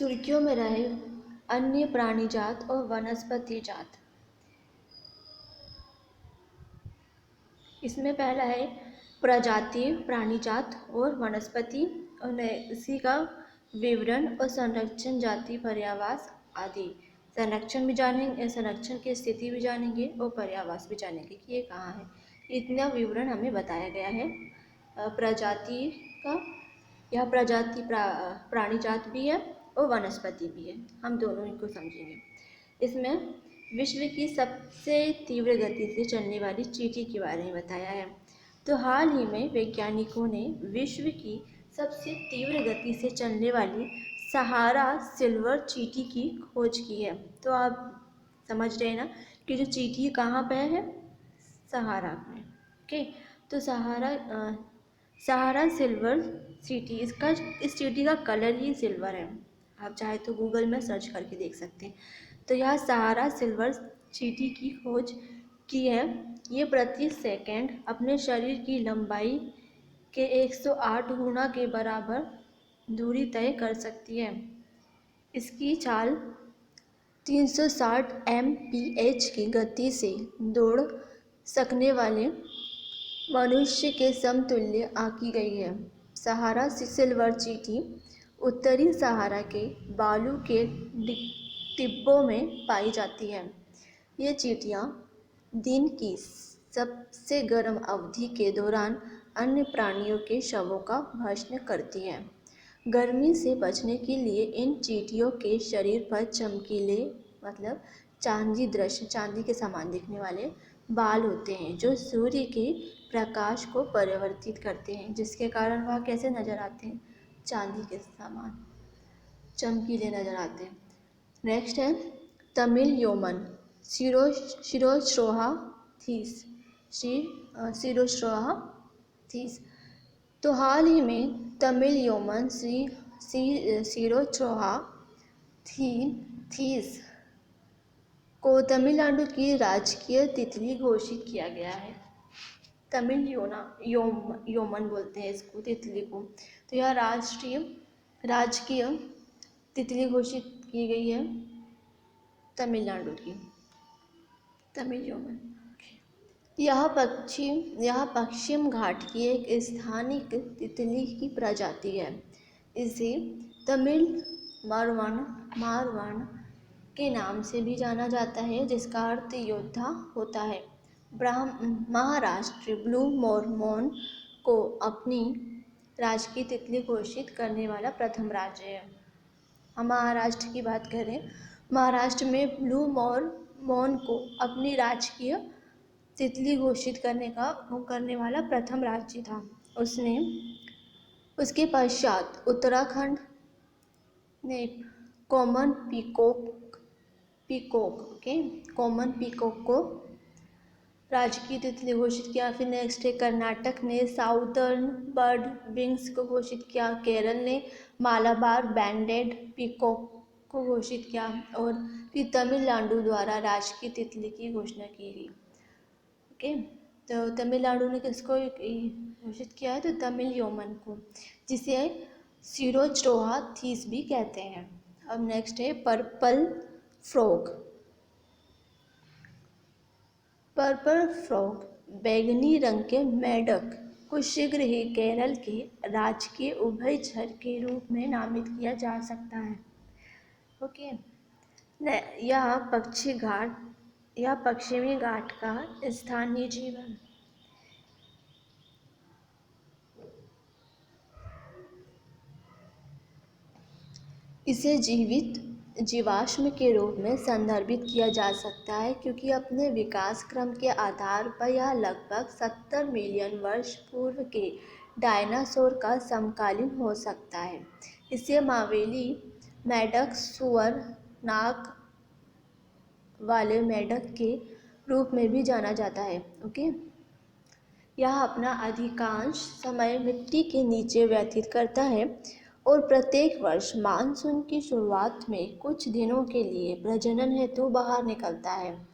सुर्खियों में रहे अन्य प्राणी जात और वनस्पति जात। इसमें पहला है प्रजातीय प्राणी जात और वनस्पति, और इसी का विवरण और संरक्षण, जाति, पर्यावास आदि। संरक्षण भी जानेंगे, संरक्षण की स्थिति भी जानेंगे और पर्यावास भी जानेंगे कि ये कहाँ है। इतना विवरण हमें बताया गया है। प्रजाति का, यह प्रजाति प्राणी जात भी है और वनस्पति भी है, हम दोनों इनको समझेंगे। इसमें विश्व की सबसे तीव्र गति से चलने वाली चींटी के बारे में बताया है। तो हाल ही में वैज्ञानिकों ने विश्व की सबसे तीव्र गति से चलने वाली सहारा सिल्वर चींटी की खोज की है। तो आप समझ रहे हैं ना कि जो चींटी कहाँ पे है, सहारा में। ओके, तो सहारा सिल्वर चींटी, इस चींटी का कलर ही सिल्वर है। आप चाहे तो गूगल में सर्च करके देख सकते हैं। तो यह सहारा सिल्वर चींटी की खोज की है। ये प्रति सेकंड अपने शरीर की लंबाई के 108 गुना के बराबर दूरी तय कर सकती है। इसकी चाल 360 mph की गति से दौड़ सकने वाले मनुष्य के समतुल्य आंकी गई है। सहारा सिल्वर चींटी उत्तरी सहारा के बालू के टिब्बों में पाई जाती है। ये चींटियाँ दिन की सबसे गर्म अवधि के दौरान अन्य प्राणियों के शवों का भक्षण करती हैं। गर्मी से बचने के लिए इन चींटियों के शरीर पर चमकीले, मतलब चांदी के समान दिखने वाले बाल होते हैं, जो सूर्य के प्रकाश को परिवर्तित करते हैं, जिसके कारण वह कैसे नजर आते हैं, चांदी के समान चमकीले नजर आते हैं। नेक्स्ट है तमिल योमन शिरोश्रोहा थीस। तो हाल ही में तमिल योमन शिरोश्रोहा थीस को तमिलनाडु की राजकीय तितली घोषित किया गया है। तमिल योमन बोलते हैं इसको, तितली को। तो यह राजकीय तितली घोषित की गई है तमिलनाडु की, तमिल योमन। यह पश्चिम घाट की एक स्थानिक तितली की प्रजाति है। इसे तमिल मारवान के नाम से भी जाना जाता है, जिसका अर्थ योद्धा होता है। महाराष्ट्र ब्लू मोर्मोन को अपनी राजकीय तितली घोषित करने वाला प्रथम राज्य है। हम महाराष्ट्र की बात करें, महाराष्ट्र में ब्लू मोर्मोन को अपनी राजकीय तितली घोषित करने वाला प्रथम राज्य था। उसके पश्चात उत्तराखंड ने कॉमन पीकॉक को राजकीय तितली घोषित किया। फिर नेक्स्ट है कर्नाटक ने साउदर्न बर्ड विंग्स को घोषित किया। केरल ने मालाबार बैंडेड पीकॉक को घोषित किया, और फिर तमिलनाडु द्वारा राजकीय तितली की घोषणा की गई। ओके, तो तमिलनाडु ने किसको घोषित किया है, तो तमिल योमन को, जिसे शिरोश्रोहा थीस भी कहते हैं। अब नेक्स्ट है पर्पल फ्रॉग बैंगनी रंग के मेढक को शीघ्र ही केरल के राजकीय उभयचर के रूप में नामित किया जा सकता है। ओके, यह पश्चिमी घाट का स्थानीय जीवन। इसे जीवाश्म के रूप में संदर्भित किया जा सकता है, क्योंकि अपने विकास क्रम के आधार पर यह लगभग 70 मिलियन वर्ष पूर्व के डायनासोर का समकालीन हो सकता है। इसे मावेली मेढक, सुअर नाक वाले मेढक के रूप में भी जाना जाता है। ओके, यह अपना अधिकांश समय मिट्टी के नीचे व्यतीत करता है और प्रत्येक वर्ष मानसून की शुरुआत में कुछ दिनों के लिए प्रजनन हेतु बाहर निकलता है।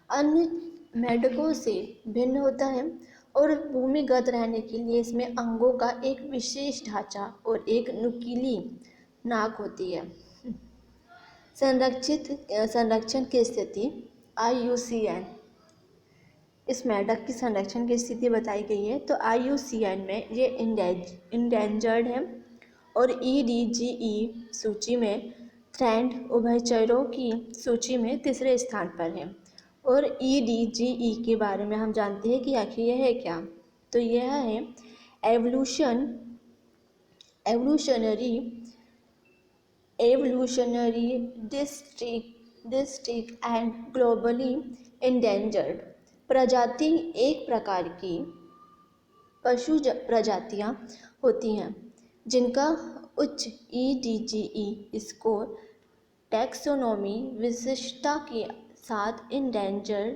अन्य मेढकों से भिन्न होता है और भूमिगत रहने के लिए इसमें अंगों का एक विशेष ढांचा और एक नुकीली नाक होती है। संरक्षण की स्थिति IUCN, इस मेंढक की संरक्षण की स्थिति बताई गई है। तो IUCN में ये इंडेंजर्ड है और EDGE सूची में थ्रेटेंड उभयचरों की सूची में तीसरे स्थान पर है। और EDGE के बारे में हम जानते हैं कि आखिर यह है क्या। तो यह है evolutionary district and globally endangered प्रजाति। एक प्रकार की पशु प्रजातियां होती हैं जिनका उच्च EDGE स्कोर टैक्सोनॉमी विशिष्टता के साथ इंडेंजर्ड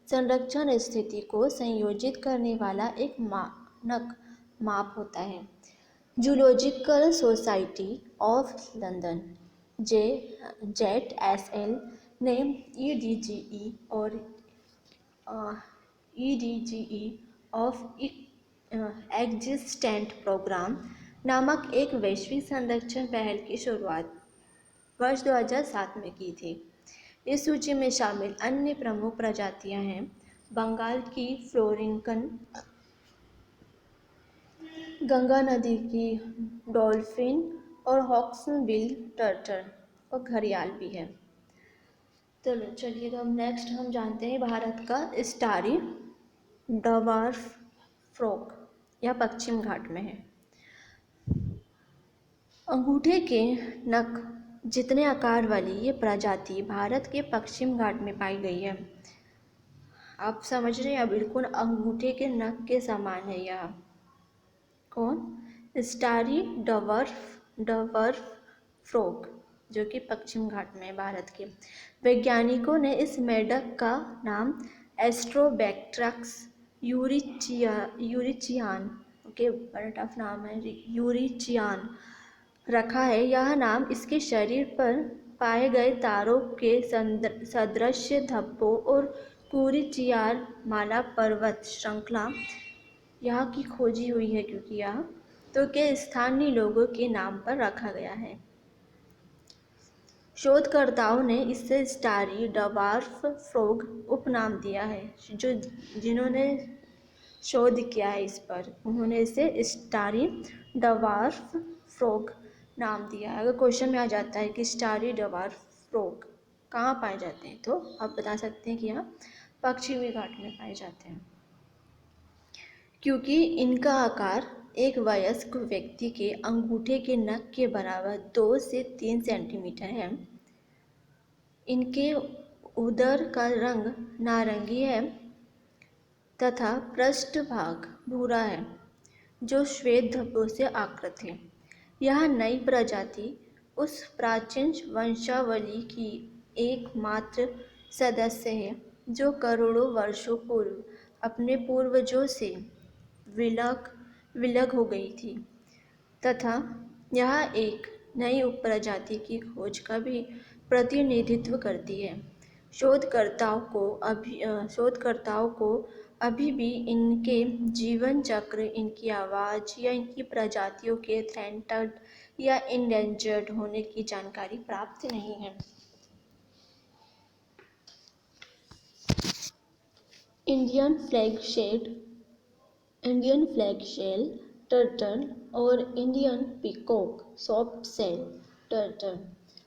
संरक्षण स्थिति को संयोजित करने वाला एक मानक माप होता है। Zoological society of London ZSL ने EDGE ऑफ एग्जिस्टेंट प्रोग्राम नामक एक वैश्विक संरक्षण पहल की शुरुआत वर्ष 2007 में की थी। इस सूची में शामिल अन्य प्रमुख प्रजातियां हैं बंगाल की फ्लोरिकन, गंगा नदी की डॉल्फिन और हॉक्सबिल टर्टल और घड़ियाल भी है। तो चलिए, तो अब नेक्स्ट हम जानते हैं भारत का स्टारी डवार्फ फ्रॉग, यह पश्चिम घाट में है। अंगूठे के नख जितने आकार वाली ये प्रजाति भारत के पश्चिम घाट में पाई गई है। आप समझ रहे हैं, बिल्कुल अंगूठे के नख के समान है यह। कौन? स्टारी डवार्फ फ्रॉग, जो कि पश्चिम घाट में भारत के। वैज्ञानिकों ने इस मेंढक का नाम एस्ट्रोबैक्ट्रस यूरिचियान, ओके बड़ा टफ नाम है, यूरिचियान रखा है। यह नाम इसके शरीर पर पाए गए तारों के सदृश धब्बों और कुरिचियार माला पर्वत श्रृंखला यहाँ की खोजी हुई है, क्योंकि यह तो के स्थानीय लोगों के नाम पर रखा गया है। शोधकर्ताओं ने इसे स्टारी डवार्फ फ्रॉग उपनाम दिया है। जिन्होंने शोध किया है इस पर, उन्होंने इसे स्टारी डवार्फ फ्रॉग नाम दिया है। अगर क्वेश्चन में आ जाता है कि स्टारी डवार्फ फ्रॉग कहाँ पाए जाते हैं, तो आप बता सकते हैं कि यहाँ पश्चिमी घाट में पाए जाते हैं, क्योंकि इनका आकार एक वयस्क व्यक्ति के अंगूठे के नख के बराबर 2 से 3 सेंटीमीटर है। इनके उदर का रंग नारंगी है तथा पृष्ठभाग भूरा है, जो श्वेत धब्बों से आकृत है। यह नई प्रजाति उस प्राचीन वंशावली की एकमात्र सदस्य है जो करोड़ों वर्षों पूर्व अपने पूर्वजों से विलग हो गई थी, तथा यह एक नई उपप्रजाति की खोज का भी प्रतिनिधित्व करती है। शोधकर्ताओं को अभी भी इनके जीवन चक्र, इनकी आवाज़ या इनकी प्रजातियों के थ्रेटेंड या इंडेंजर्ड होने की जानकारी प्राप्त नहीं है। इंडियन फ्लैग शेल टर्टल और Indian peacock soft shell turtle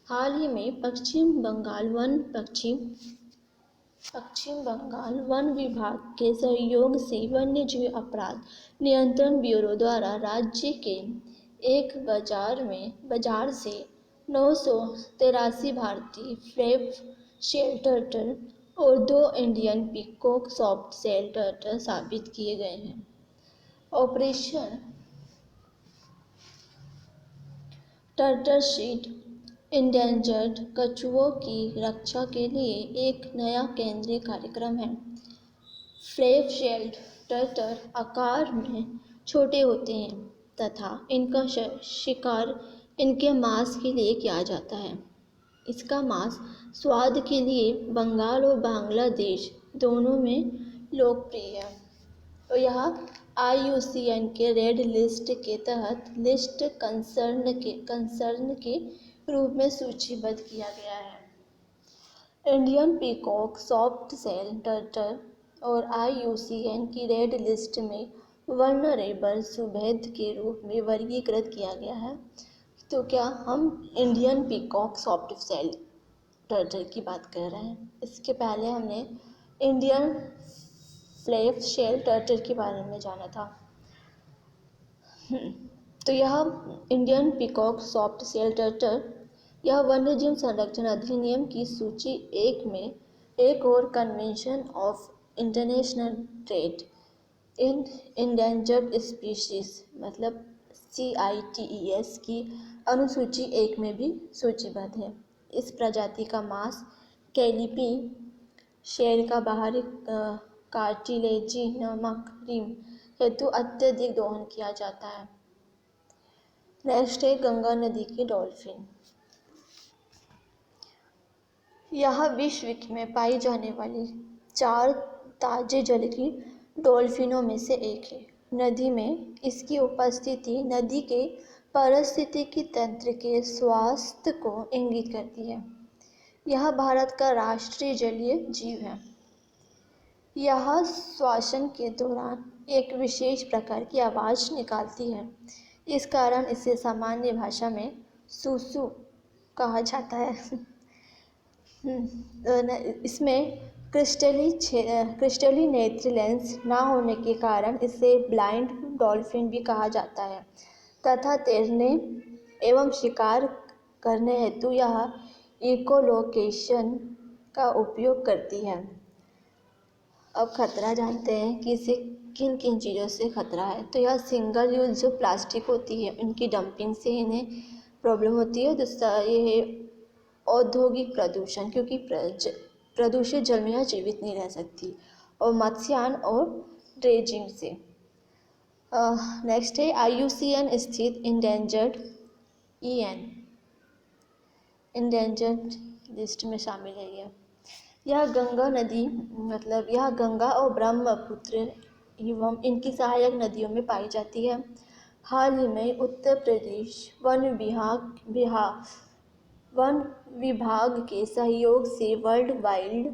हाल ही में पश्चिम बंगाल वन विभाग के सहयोग से वन्यजीव अपराध नियंत्रण ब्यूरो द्वारा राज्य के एक बाजार से 983 भारतीय फ्लैग शेल टर्टल और 2 Indian peacock soft shell turtle साबित किए गए हैं। ऑपरेशन टर्टल शीट इंडेंजर्ड कछुओं की रक्षा के लिए एक नया केंद्रीय कार्यक्रम है। फ्लैग शेल टर्टल आकार में छोटे होते हैं तथा इनका शिकार इनके मांस के लिए किया जाता है। इसका मांस स्वाद के लिए बंगाल और बांग्लादेश दोनों में लोकप्रिय है। तो यह IUCN के रेड लिस्ट के तहत लिस्ट कंसर्न के रूप में सूचीबद्ध किया गया है। Indian peacock, soft shell turtle और IUCN की रेड लिस्ट में वल्नरेबल सुभेद के रूप में वर्गीकृत किया गया है। तो क्या हम Indian peacock soft shell turtle की बात कर रहे हैं? इसके पहले हमने इंडियन फ्लैप शेल टर्टल के बारे में जाना था। तो यह Indian peacock soft shell turtle यह वन्यजीव संरक्षण अधिनियम की सूची 1 में एक और convention of international trade in endangered species मतलब CITES की अनुसूची 1 में भी सूचीबद्ध है। इस प्रजाति का मांस कैलिपी शेर का बाहरी कार्टिलेजी नमक क्रीम हेतु अत्यधिक दोहन किया जाता है। नेक्स्ट है गंगा नदी की डॉल्फिन। यह विश्व में पाई जाने वाली 4 ताजे जल की डॉल्फिनों में से एक है। नदी में इसकी उपस्थिति नदी के पारिस्थितिकी तंत्र के स्वास्थ्य को इंगित करती है। यह भारत का राष्ट्रीय जलीय जीव है। यह श्वसन के दौरान एक विशेष प्रकार की आवाज़ निकालती है। इस कारण इसे सामान्य भाषा में सूसू कहा जाता है। इसमें क्रिस्टली नेत्र लेंस ना होने के कारण इसे ब्लाइंड डॉल्फिन भी कहा जाता है तथा तैरने एवं शिकार करने हेतु यह इकोलोकेशन का उपयोग करती है। अब खतरा जानते हैं कि इसे किन किन चीज़ों से खतरा है। तो यह सिंगल यूज जो प्लास्टिक होती है उनकी डंपिंग से इन्हें प्रॉब्लम होती है। दूसरा ये है औद्योगिक प्रदूषण, क्योंकि प्रदूषित जल में यह जीवित नहीं रह सकती, और मत्स्यान और ड्रेजिंग से। नेक्स्ट है IUCN स्थित इंडेंजर्ड इंडेंजर्ड लिस्ट में शामिल है। यह गंगा नदी मतलब यह गंगा और ब्रह्मपुत्र एवं इनकी सहायक नदियों में पाई जाती है। हाल ही में उत्तर प्रदेश वन विभाग के सहयोग से world wild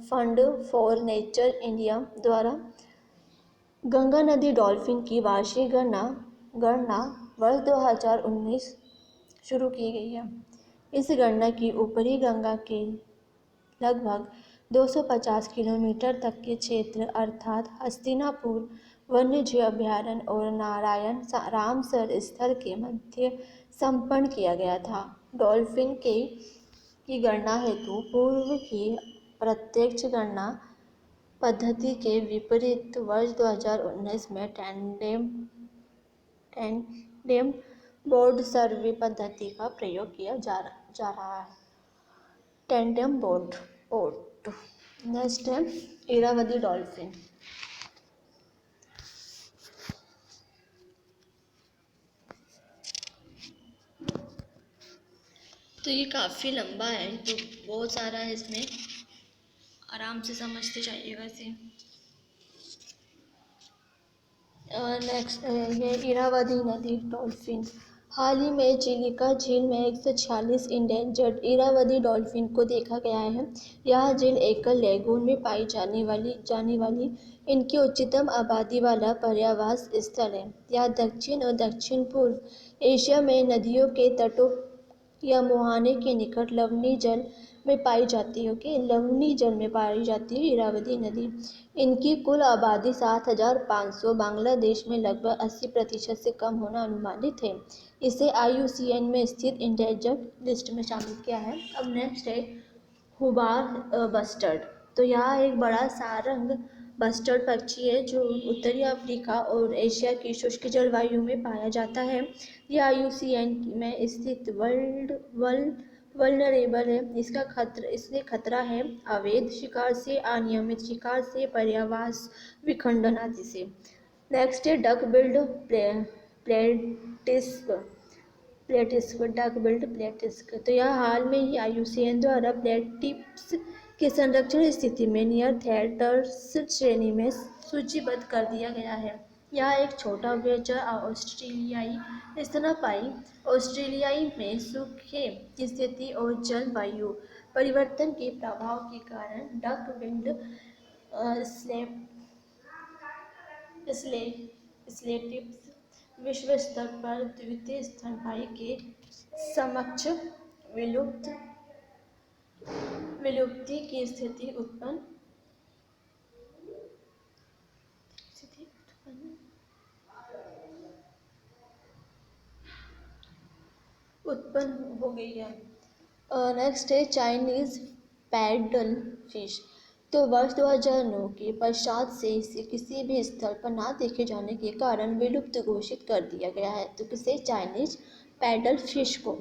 fund for nature India द्वारा गंगा नदी डॉल्फिन की वार्षिक गणना वर्ष 2019 शुरू की गई है। इस गणना की ऊपरी गंगा के लगभग 250 किलोमीटर तक के क्षेत्र अर्थात हस्तिनापुर वन्यजीव अभयारण्य और नारायण रामसर स्थल के मध्य संपन्न किया गया था। डॉल्फिन की गणना हेतु पूर्व की प्रत्यक्ष गणना पद्धति के विपरीत वर्ष 2019 में टैंडेम बोर्ड सर्वे पद्धति का प्रयोग किया जा रहा है। Tandem board. नेक्स्ट है इरावदी डॉल्फिन। तो ये काफ़ी लंबा है, तो बहुत सारा है, इसमें आराम से समझते जाइएगा इसे। नेक्स्ट ये इरावदी नदी डॉल्फिन। हाल ही में चिलिका झील में 146 इंडेंजर्ड इरावदी डॉल्फिन को देखा गया है। यह झील एकल लेगून में पाई जाने वाली इनकी उच्चतम आबादी वाला पर्यावास स्थल है। यह दक्षिण और दक्षिण पूर्व एशिया में नदियों के तटों या मुहाने के निकट लवणीय जल में पाई जाती है। लवणीय जल में पाई जाती है इरावदी नदी। इनकी कुल आबादी 7,500, बांग्लादेश में लगभग 80% से कम होना अनुमानित है। इसे IUCN में स्थित इंडेंजर्ड लिस्ट में शामिल किया है। अब नेक्स्ट है हुबार बस्टर्ड। तो यह एक बड़ा सारंग बस्टर्ड पक्षी है जो उत्तरी अफ्रीका और एशिया की शुष्क जलवायु में पाया जाता है। यह IUCN में स्थित वल्नरेबल है। इसमें खतरा है अवैध शिकार से, अनियमित शिकार से, पर्यावास विखंडन आदि से। नेक्स्ट है डक बिल्ड प्लेटिस्क। तो यह हाल में ही IUCN द्वारा प्लेटिप्स के संरक्षण स्थिति में नियर थिएटर्स श्रेणी में सूचीबद्ध कर दिया गया है। यह एक छोटा उभयचर ऑस्ट्रेलियाई स्तनपायी ऑस्ट्रेलियाई में सूखे की स्थिति और जलवायु परिवर्तन के प्रभाव के कारण डक विंड स्लेटिप्स विश्व स्तर पर द्वितीय स्तनपायी के समक्ष विलुप्ति की स्थिति उत्पन्न हो गई है। नेक्स्ट है चाइनीज पैडल फिश। तो वर्ष 2009 के पश्चात से इसे किसी भी स्थल पर ना देखे जाने के कारण विलुप्त घोषित कर दिया गया है। तो किसे? चाइनीज पैडल फिश को।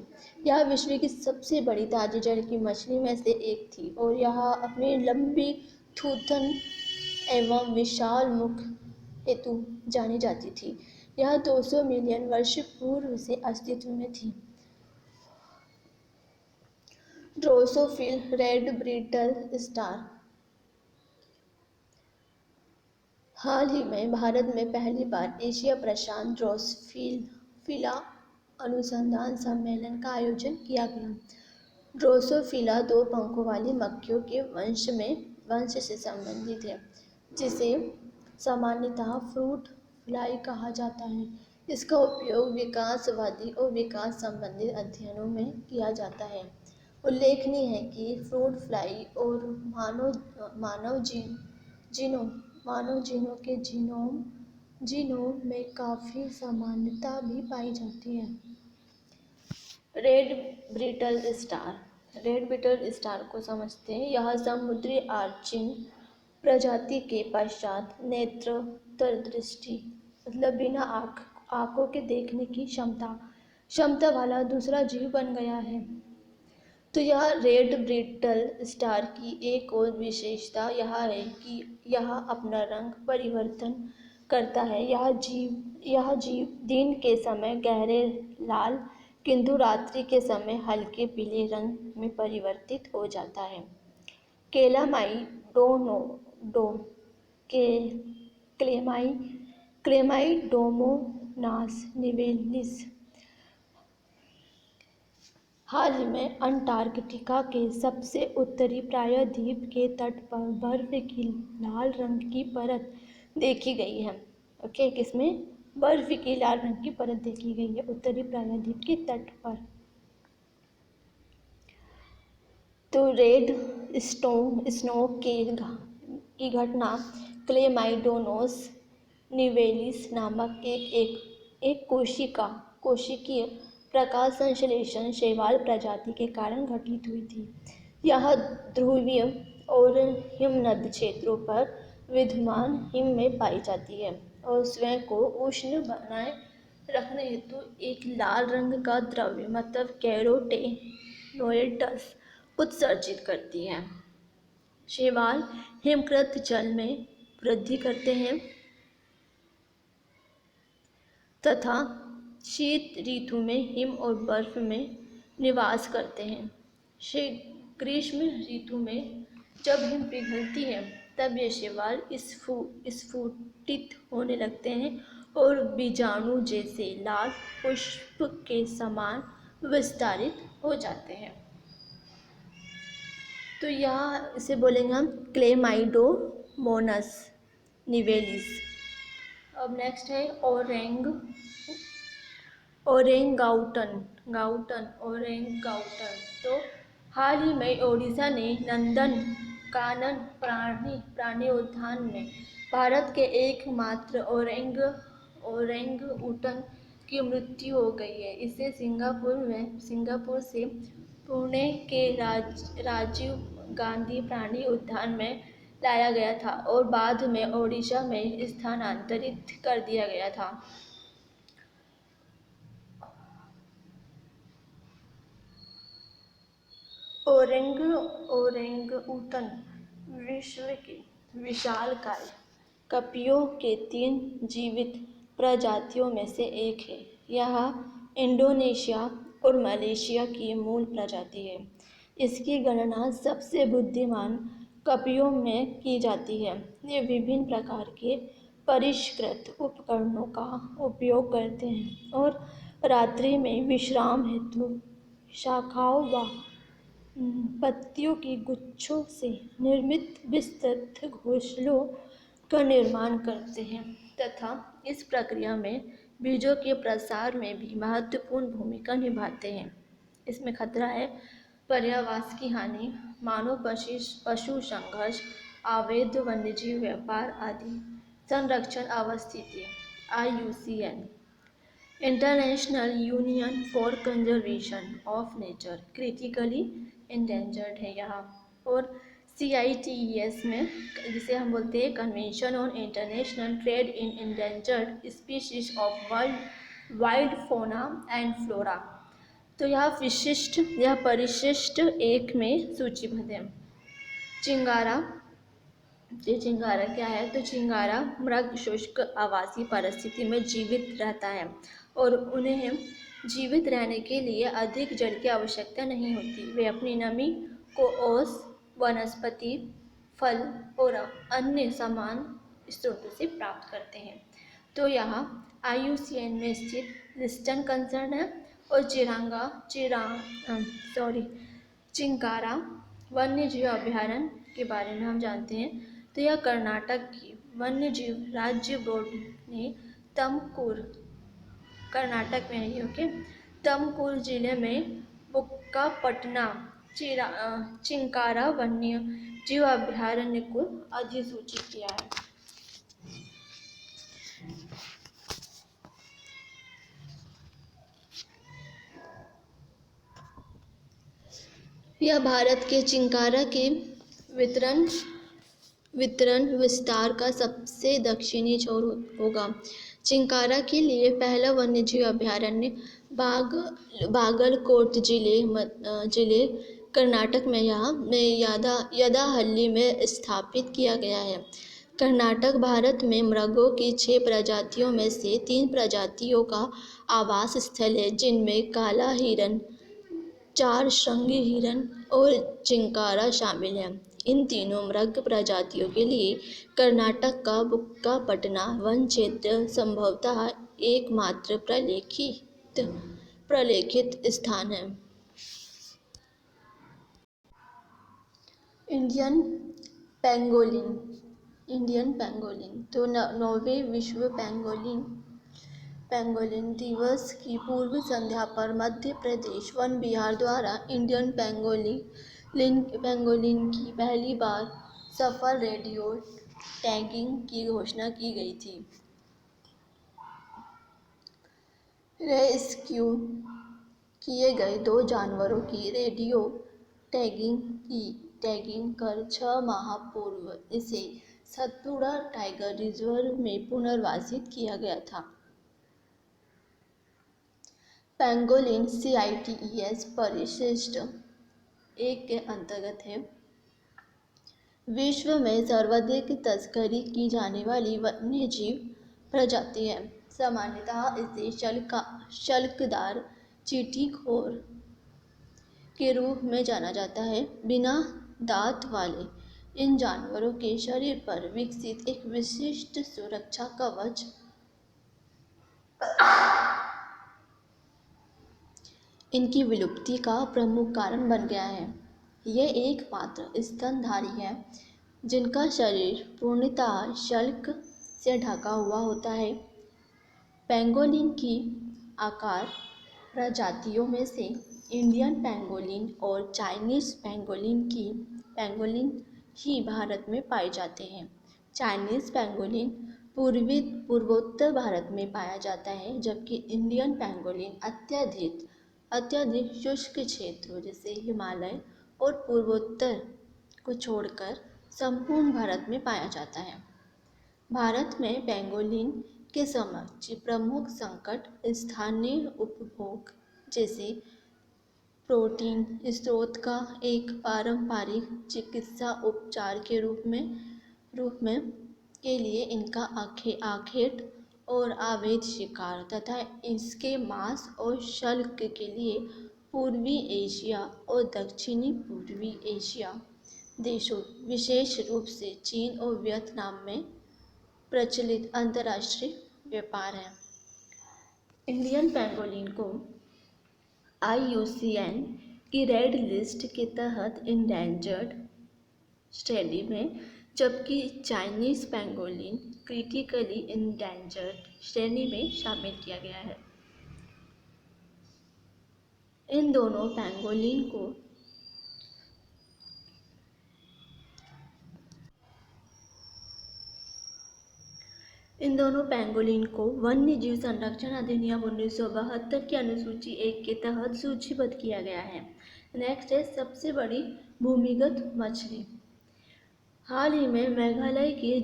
यह विश्व की सबसे बड़ी ताजी जल की मछली में से एक थी और यह अपनी लंबी थूथन एवं विशाल मुख हेतु जानी जाती थी। यह 200 मिलियन वर्ष पूर्व से अस्तित्व में थी। ड्रोसोफिल रेड ब्रिटल स्टार। हाल ही में भारत में पहली बार एशिया प्रशांत ड्रोसोफिला अनुसंधान सम्मेलन का आयोजन किया गया। ड्रोसोफिला 2 पंखों वाली मक्खियों के वंश से संबंधित है, जिसे सामान्यतः फ्रूट फ्लाई कहा जाता है। इसका उपयोग विकासवादी और विकास संबंधित अध्ययनों में किया जाता है। उल्लेखनीय है कि फ्रूट फ्लाई और मानव जीनों के जीनोम में काफ़ी समानता भी पाई जाती है। रेड ब्रिटल स्टार को समझते हैं। यह समुद्री आर्चिन प्रजाति के पश्चात नेत्रदृष्टि मतलब बिना आँखों के देखने की क्षमता वाला दूसरा जीव बन गया है। तो यह रेड ब्रिटल स्टार की एक और विशेषता यह है कि यह अपना रंग परिवर्तन करता है। यह जीव दिन के समय गहरे लाल किंतु रात्रि के समय हल्के पीले रंग में परिवर्तित हो जाता है। क्लेमाइडोमोनास निवेलिस हाल ही में अंटार्कटिका के सबसे उत्तरी प्रायद्वीप के तट पर बर्फ की लाल रंग की परत देखी गई है। ओके, किसमें? बर्फ की लाल रंग की परत देखी गई है उत्तरी प्रायद्वीप के तट पर। तो रेड स्नो की घटना क्लेमाइडोनोस निवेलिस नामक एक कोशिकीय प्रकाश संश्लेषण शैवाल प्रजाति के कारण घटित हुई थी। यह ध्रुवीय और हिमनद क्षेत्रों पर विद्यमान हिम में पाई जाती है और स्वयं को उष्ण बनाए रखने हेतु एक लाल रंग का द्रव्य मतलब कैरोटेनोइड्स उत्सर्जित करती है। शैवाल हिमकृत जल में वृद्धि करते हैं तथा शीत ऋतु में हिम और बर्फ में निवास करते हैं। ग्रीष्म ऋतु में जब हिम पिघलती है तब ये शैवाल स्फुटित होने लगते हैं और बीजाणु जैसे लाल पुष्प के समान विस्तारित हो जाते हैं। तो यहाँ इसे बोलेंगे हम क्लेमाइडोमोनास निवेलिस। अब नेक्स्ट है ओरेंगाउटन। तो हाल ही में ओडिशा ने नंदनकानन प्राणी उद्यान में भारत के एकमात्र ओरेंगउटन की मृत्यु हो गई है। इसे सिंगापुर से पुणे के राजीव गांधी प्राणी उद्यान में लाया गया था और बाद में ओडिशा में स्थानांतरित कर दिया गया था। ओरेंगउटन विश्व के विशालकाय कपियों के 3 जीवित प्रजातियों में से एक है। यह इंडोनेशिया और मलेशिया की मूल प्रजाति है। इसकी गणना सबसे बुद्धिमान कपियों में की जाती है। ये विभिन्न प्रकार के परिष्कृत उपकरणों का उपयोग करते हैं और रात्रि में विश्राम हेतु शाखाओं व पत्तियों की गुच्छों से निर्मित विस्तृत घोंसलों का निर्माण करते हैं तथा इस प्रक्रिया में बीजों के प्रसार में भी महत्वपूर्ण भूमिका निभाते हैं। इसमें खतरा है पर्यावास की हानि, मानव पशु संघर्ष, अवैध वन्यजीव व्यापार आदि। संरक्षण अवस्थिति IUCN international union for conservation of nature critically endangered है यहाँ। और CITES में, जिसे हम बोलते हैं convention on international trade in endangered species of wild फोना एंड फ्लोरा, तो यह विशिष्ट या परिशिष्ट एक में सूचीबद्ध है। चिंगारा, ये चिंगारा क्या है? तो चिंगारा मृग शुष्क आवासीय परिस्थिति में जीवित रहता है और उन्हें जीवित रहने के लिए अधिक जल की आवश्यकता नहीं होती। वे अपनी नमी को ओस, वनस्पति, फल और अन्य समान स्रोतों से प्राप्त करते हैं। तो यहाँ IUCN में स्थित लिस्टन कंसर्न है और चिंकारा वन्य जीव अभयारण्य के बारे में हम जानते हैं। तो यह कर्नाटक की वन्य जीव राज्य बोर्ड ने कर्नाटक में है, ओके, तमकुर जिले में बुक्कापटना चिंकारा वन्य जीव अभयारण्य को अधिसूचित किया है। यह भारत के चिंकारा के वितरण विस्तार का सबसे दक्षिणी छोर होगा। चिंकारा के लिए पहला वन्यजीव अभयारण्य बागलकोट जिले कर्नाटक में यदाहल्ली में स्थापित किया गया है। कर्नाटक भारत में मृगों की 6 प्रजातियों में से 3 प्रजातियों का आवास स्थल है, जिनमें काला हिरन, 4 श्रृंगी हिरन और चिंकारा शामिल है। इन तीनों मृग प्रजातियों के लिए कर्नाटक का बुक्कापटना वन क्षेत्र संभवतः एकमात्र प्रलेखित स्थान है। इंडियन पेंगोलिन, तो 9वें विश्व पेंगोलिन दिवस की पूर्व संध्या पर मध्य प्रदेश वन विहार द्वारा इंडियन पेंगोलिन की पहली बार सफल रेडियो टैगिंग की घोषणा की गई थी। रेस्क्यू किए गए 2 जानवरों की रेडियो टैगिंग कर 6 माह पूर्व इसे सतपुड़ा टाइगर रिजर्व में पुनर्वासित किया गया था। पेंगोलिन CITES परिशिष्ट 1 के अंतर्गत है। विश्व में सर्वाधिक तस्करी की जाने वाली वन्यजीव प्रजाति है। सामान्यतः इसे शल्कदार चींटीखोर के रूप में जाना जाता है। बिना दांत वाले इन जानवरों के शरीर पर विकसित एक विशिष्ट सुरक्षा कवच इनकी विलुप्ति का प्रमुख कारण बन गया है। ये एकमात्र स्तनधारी हैं जिनका शरीर पूर्णतः शल्क से ढका हुआ होता है। पेंगोलिन की आकार प्रजातियों में से इंडियन पेंगोलिन और चाइनीज पेंगोलिन ही भारत में पाए जाते हैं। चाइनीज पेंगोलिन पूर्वोत्तर भारत में पाया जाता है, जबकि इंडियन पेंगोलिन अत्यधिक शुष्क क्षेत्रों जैसे हिमालय और पूर्वोत्तर को छोड़कर संपूर्ण भारत में पाया जाता है। भारत में पेंगोलिन के समक्ष प्रमुख संकट स्थानीय उपभोग जैसे प्रोटीन स्रोत का एक पारंपरिक चिकित्सा उपचार के रूप में के लिए इनका आखेट और अवैध शिकार तथा इसके मांस और शल्क के लिए पूर्वी एशिया और दक्षिणी पूर्वी एशिया देशों, विशेष रूप से चीन और वियतनाम में प्रचलित अंतर्राष्ट्रीय व्यापार है। इंडियन पेंगोलिन को IUCN की रेड लिस्ट के तहत इंडेंजर्ड श्रेणी में, जबकि चाइनीज पेंगोलिन क्रिटिकली इंडेंजर्ड श्रेणी में शामिल किया गया है। इन दोनों पेंगोलिन को वन्य जीव संरक्षण अधिनियम 1972 की अनुसूची 1 के तहत सूचीबद्ध किया गया है। नेक्स्ट है सबसे बड़ी भूमिगत मछली। हाल ही में मेघालय की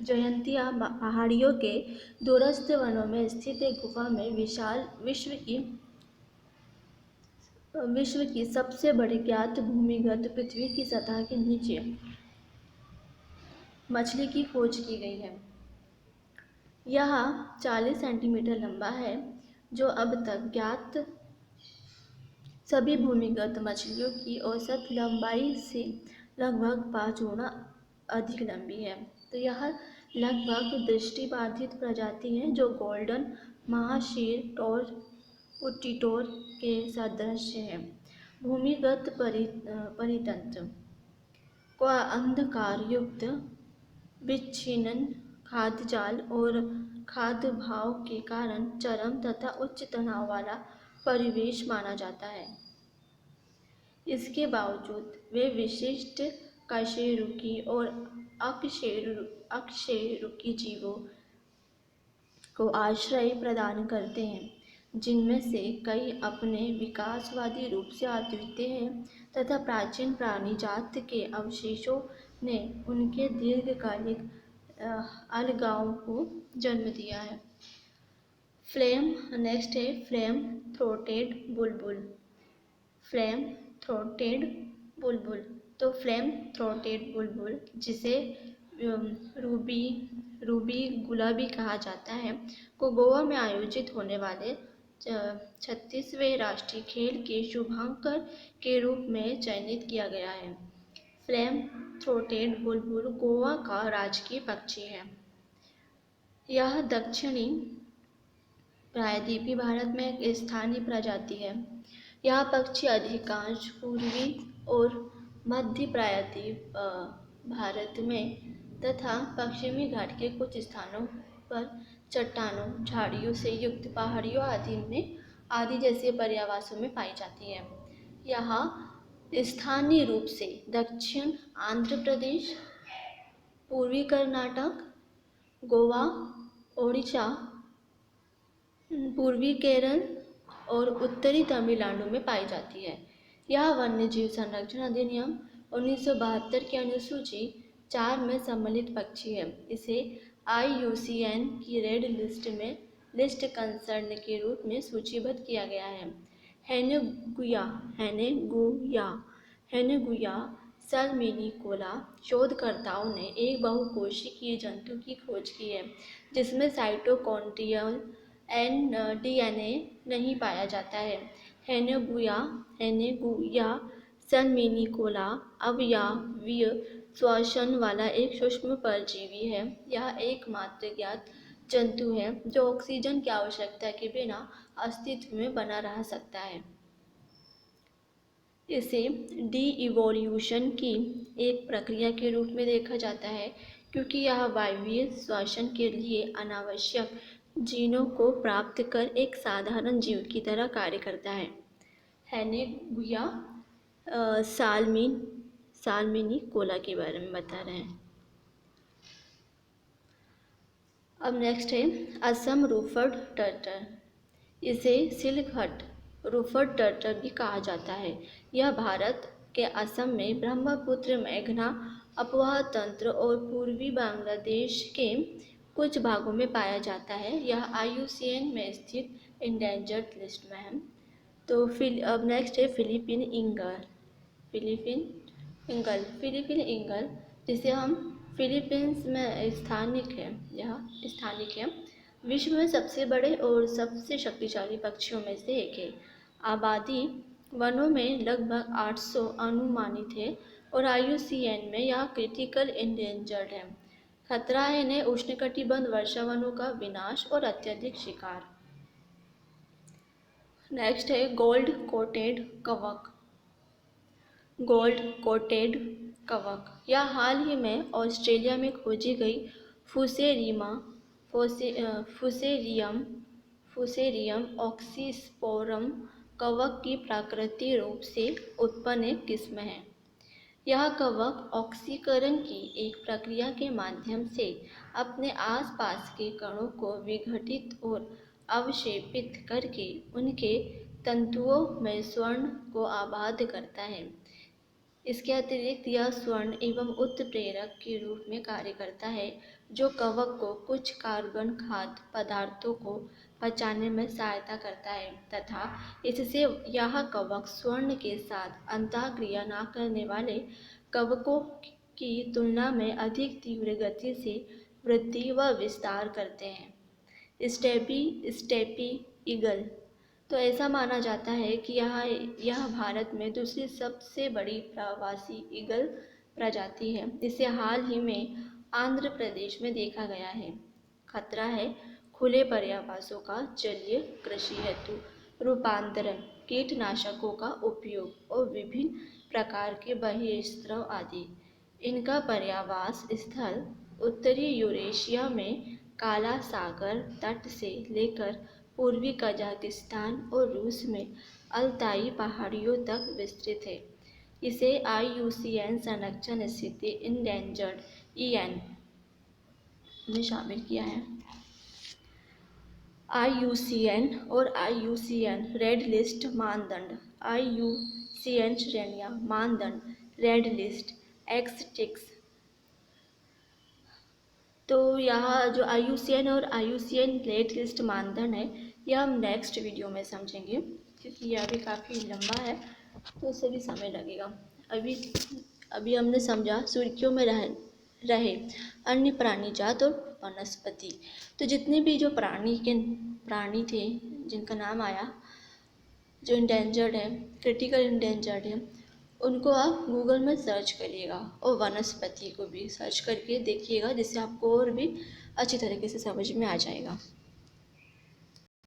जयंतिया पहाड़ियों के दूरस्थ वनों में स्थित एक गुफा में विशाल विश्व की सबसे बड़ी ज्ञात भूमिगत पृथ्वी की सतह के नीचे मछली की खोज की गई है। यह 40 सेंटीमीटर लंबा है, जो अब तक ज्ञात सभी भूमिगत मछलियों की औसत लंबाई से लगभग 5 गुना अधिक लंबी है। तो यह लगभग दृष्टिबाधित प्रजाति है जो गोल्डन महाशीर उट्टीटोर के सदृश है। भूमिगत परितंत्र को अंधकारयुक्त विच्छिन्न खाद्य जाल और खाद्य भाव के कारण चरम तथा उच्च तनाव वाला परिवेश माना जाता है। इसके बावजूद वे विशिष्ट कशेरुकी और अकशेरुकी जीवों को आश्रय प्रदान करते हैं, जिनमें से कई अपने विकासवादी रूप से अद्वितीय हैं तथा प्राचीन प्राणी जाति के अवशेषों ने उनके दीर्घकालिक अलगाव को जन्म दिया है। नेक्स्ट है फ्लेम थ्रोटेड बुलबुल। फ्लेम थ्रोटेड बुलबुल। तो फ्लेम थ्रोटेड बुलबुल, जिसे रूबी गुलाबी कहा जाता है, को गोवा में आयोजित होने वाले 36वें राष्ट्रीय खेल के शुभांकर के रूप में चयनित किया गया है। फ्लेम थ्रोटेड बुलबुल गोवा का राजकीय पक्षी है। यह दक्षिणी प्रायद्वीपीय भारत में एक स्थानीय प्रजाति है। यह पक्षी अधिकांश पूर्वी और मध्य प्रायद्वीप भारत में तथा पश्चिमी घाट के कुछ स्थानों पर चट्टानों, झाड़ियों से युक्त पहाड़ियों आदि जैसे पर्यावासों में पाई जाती है। यह स्थानीय रूप से दक्षिण आंध्र प्रदेश, पूर्वी कर्नाटक, गोवा, ओडिशा, पूर्वी केरल और उत्तरी तमिलनाडु में पाई जाती है। यह वन्य जीव संरक्षण अधिनियम 1972 की अनुसूची 4 में सम्मिलित पक्षी है। इसे IUCN की रेड लिस्ट कंसर्न के रूप में सूचीबद्ध किया गया है। हेनेगुया सैल्मिनिकोला शोधकर्ताओं ने एक बहुकोशिकीय जंतु की खोज की है जिसमें साइटोकॉन्ड्रियल DNA नहीं पाया जाता है। हेनेगुया सैल्मिनिकोला अवयवीय श्वसन वाला एक सूक्ष्म परजीवी है। यह एकमात्र ज्ञात जंतु है जो ऑक्सीजन की आवश्यकता के बिना अस्तित्व में बना रह सकता है। इसे डी-इवोल्यूशन की एक प्रक्रिया के रूप में देखा जाता है, क्योंकि यह वायवीय श्वसन के लिए अनावश्यक जीनों को प्राप्त कर एक साधारण जीव की तरह कार्य करता है। हेनेगुया साल्मिनिकोला के बारे में बता रहे हैं। अब नेक्स्ट है असम रूफर्ड टर्टल। इसे सिल्कहट रूफर्ड टर्टल भी कहा जाता है। यह भारत के असम में ब्रह्मपुत्र मेघना अपवाह तंत्र और पूर्वी बांग्लादेश के कुछ भागों में पाया जाता है। यह IUCN में स्थित इंडेंजर्ड लिस्ट में है। तो अब नेक्स्ट है फिलीपीन इंगल, जिसे हम फिलीपींस में स्थानिक है। विश्व में सबसे बड़े और सबसे शक्तिशाली पक्षियों में से एक है। आबादी वनों में लगभग 800 अनुमानित है और IUCN में यह क्रिटिकल इंडेंजर्ड है। खतरा है इन्हें उष्णकटिबंध वर्षावनों का विनाश और अत्यधिक शिकार। नेक्स्ट है गोल्ड कोटेड कवक। गोल्ड कोटेड कवक यह हाल ही में ऑस्ट्रेलिया में खोजी गई फुसेरिमा फुसेरियम फुसेरियम ऑक्सीस्पोरम कवक की प्राकृतिक रूप से उत्पन्न एक किस्म है। यह कवक ऑक्सीकरण की एक प्रक्रिया के माध्यम से अपने आसपास के कणों को विघटित और अवक्षेपित करके उनके तंतुओं में स्वर्ण को आबाद करता है। इसके अतिरिक्त यह स्वर्ण एवं उत्प्रेरक के रूप में कार्य करता है, जो कवक को कुछ कार्बन खाद्य पदार्थों को पचाने में सहायता करता है तथा इससे यह कवक स्वर्ण के साथ अंतःक्रिया न करने वाले कवकों की तुलना में अधिक तीव्र गति से वृद्धि व विस्तार करते हैं। स्टेपी ईगल तो ऐसा माना जाता है कि यह भारत में दूसरी सबसे बड़ी प्रवासी ईगल प्रजाति है। इसे हाल ही में आंध्र प्रदेश में देखा गया है। खतरा है खुले पर्यावासों का जलीय कृषि हेतु रूपांतरण, कीटनाशकों का उपयोग और विभिन्न प्रकार के बहिर्स्त्राव आदि। इनका पर्यावास स्थल उत्तरी यूरेशिया में काला सागर तट से लेकर पूर्वी कजाकिस्तान और रूस में अल्ताई पहाड़ियों तक विस्तृत है। इसे IUCN संरक्षण स्थिति इंडेंजर्ड EN में शामिल किया है। IUCN और IUCN रेड लिस्ट मानदंड। IUCN श्रेणियां मानदंड रेड लिस्ट एक्सटिक्स। तो यहाँ जो IUCN और IUCN रेड लिस्ट मानदंड है यह हम नेक्स्ट वीडियो में समझेंगे, क्योंकि यह भी काफ़ी लंबा है तो उसे भी समय लगेगा। अभी हमने समझा सुर्खियों में रहे अन्य प्राणी जात और वनस्पति। तो जितने भी जो प्राणी थे जिनका नाम आया जो इंडेंजर्ड है, क्रिटिकल इंडेंजर्ड है, उनको आप गूगल में सर्च करिएगा और वनस्पति को भी सर्च करके देखिएगा, जिससे आपको और भी अच्छी तरीके से समझ में आ जाएगा।